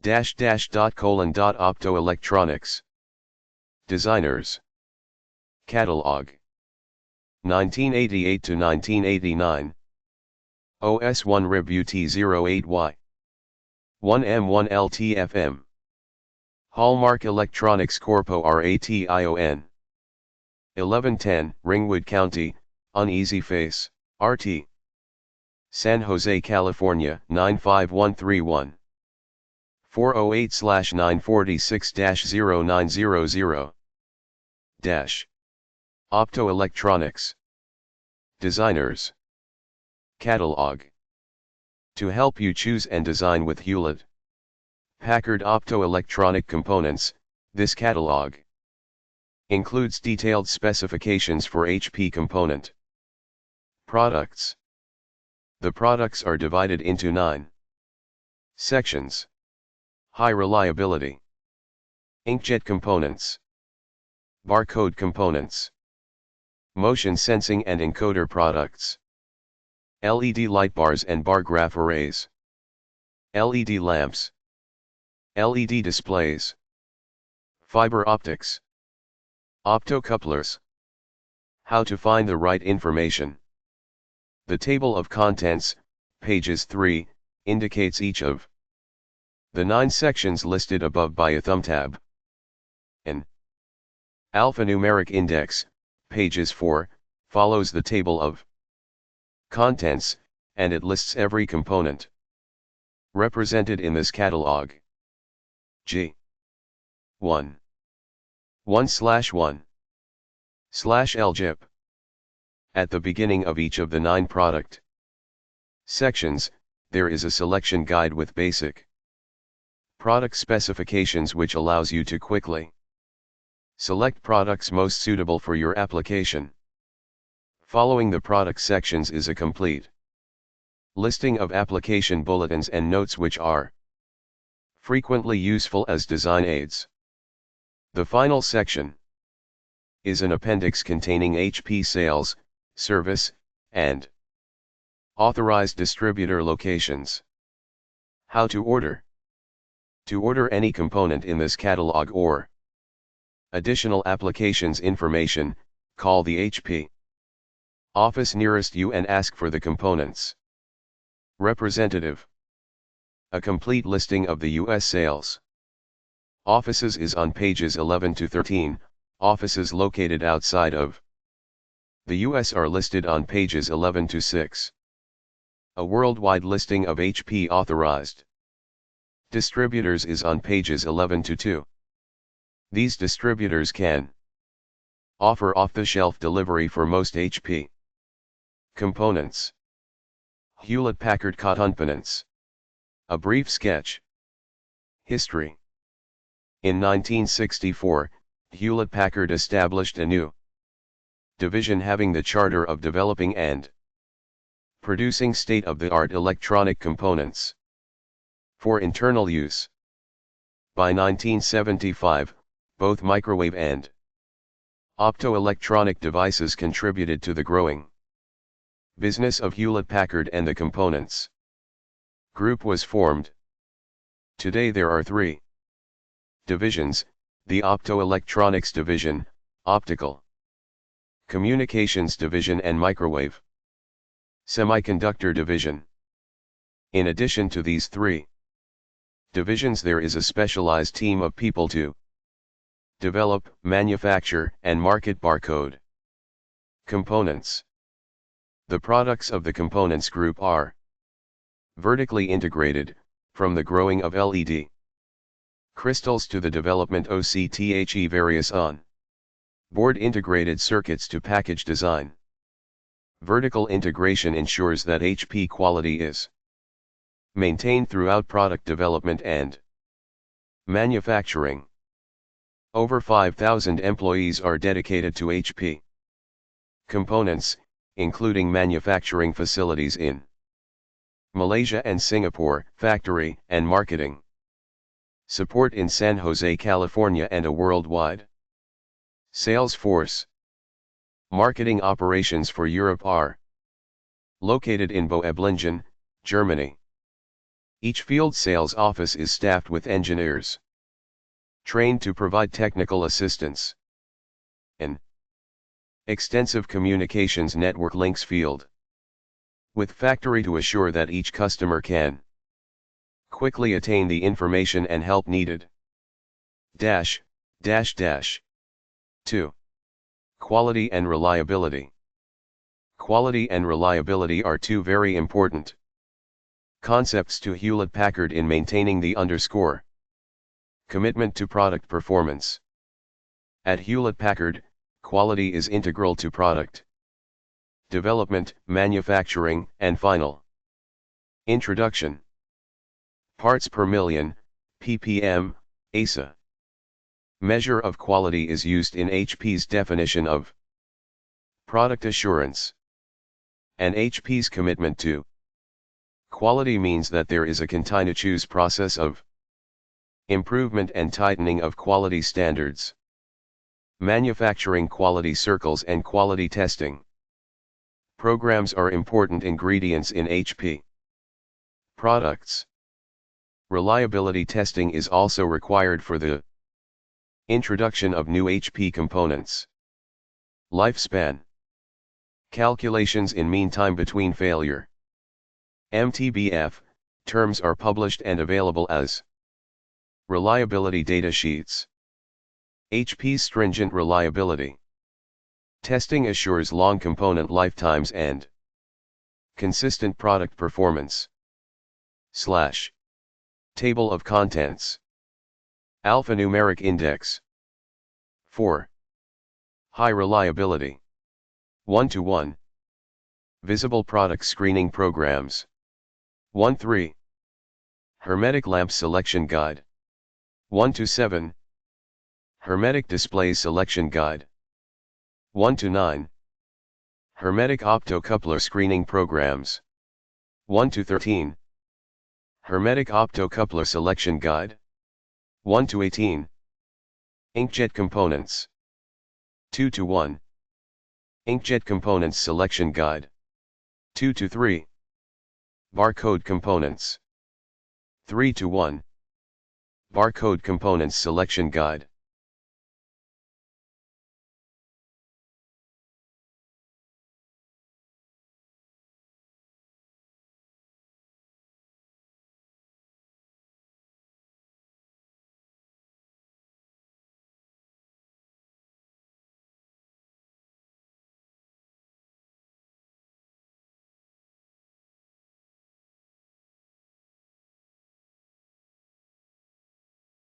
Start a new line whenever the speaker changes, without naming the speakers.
Optoelectronics. Designers. Catalog. 1988 to 1989. OS1 Review T08Y. 1M1LTFM. Hallmark Electronics Corpo RATION. 1110, Ringwood County, Uneasy Face, RT. San Jose, California, 95131. 408/946-0900. Optoelectronics. Designers. Catalog. To help you choose and design with Hewlett-Packard optoelectronic components, this catalog includes detailed specifications for HP component products. The products are divided into 9 sections. High reliability. Inkjet components. Barcode components. Motion sensing and encoder products. LED light bars and bar graph arrays. LED lamps. LED displays. Fiber optics. Optocouplers. How to find the right information. The table of contents, pages 3, indicates each of the 9 sections listed above by a thumb tab. An alphanumeric index, pages 4, follows the table of contents, and it lists every component represented in this catalog. G 1 1/1/LGIP. At the beginning of each of the 9 product sections, there is a selection guide with basic product specifications which allows you to quickly select products most suitable for your application. Following the product sections is a complete listing of application bulletins and notes which are frequently useful as design aids. The final section is an appendix containing HP sales, service, and authorized distributor locations. How to order. To order any component in this catalog or additional applications information, call the HP office nearest you and ask for the component's representative. A complete listing of the U.S. sales offices is on pages 11 to 13, offices located outside of the U.S. are listed on pages 11 to 6. A worldwide listing of HP authorized distributors is on pages 11 to 2. These distributors can offer off-the-shelf delivery for most HP components. Hewlett-Packard components. A brief sketch. History. In 1964, Hewlett-Packard established a new division having the charter of developing and producing state-of-the-art electronic components for internal use. By 1975, both microwave and optoelectronic devices contributed to the growing business of Hewlett-Packard, and the components group was formed. Today there are 3 divisions: the Optoelectronics Division, Optical Communications Division, and Microwave Semiconductor Division. In addition to these 3 divisions, there is a specialized team of people to develop, manufacture, and market barcode components. The products of the components group are vertically integrated, from the growing of LED crystals to the development OCTHE various on-board integrated circuits to package design. Vertical integration ensures that HP quality is maintained throughout product development and manufacturing. Over 5,000 employees are dedicated to HP components, including manufacturing facilities in Malaysia and Singapore, factory and marketing support in San Jose, California, and a worldwide sales force. Marketing operations for Europe are located in Boeblingen, Germany. Each field sales office is staffed with engineers trained to provide technical assistance. An extensive communications network links field with factory to assure that each customer can quickly attain the information and help needed. 2. Quality and reliability. Quality and reliability are two very important concepts to Hewlett-Packard in maintaining the commitment to product performance. At Hewlett-Packard, quality is integral to product development, manufacturing, and final introduction. Parts per million, ppm, ASA. Measure of quality is used in HP's definition of product assurance. And HP's commitment to quality means that there is a continuous process of improvement and tightening of quality standards. Manufacturing quality circles and quality testing programs are important ingredients in HP products. Reliability testing is also required for the introduction of new HP components. Lifespan calculations in mean time between failure. MTBF terms are published and available as reliability data sheets. HP's stringent reliability testing assures long component lifetimes and consistent product performance. Table of contents. Alphanumeric index. 4. High reliability. 1-to-1. Visible product screening programs. 1-3. Hermetic lamp selection guide. 1-7. Hermetic displays selection guide. 1-9. Hermetic optocoupler screening programs. 1-13. Hermetic optocoupler selection guide. 1-18. Inkjet components. 2-1. Inkjet components selection guide. 2-3. Barcode components. 3-1. Barcode components selection guide.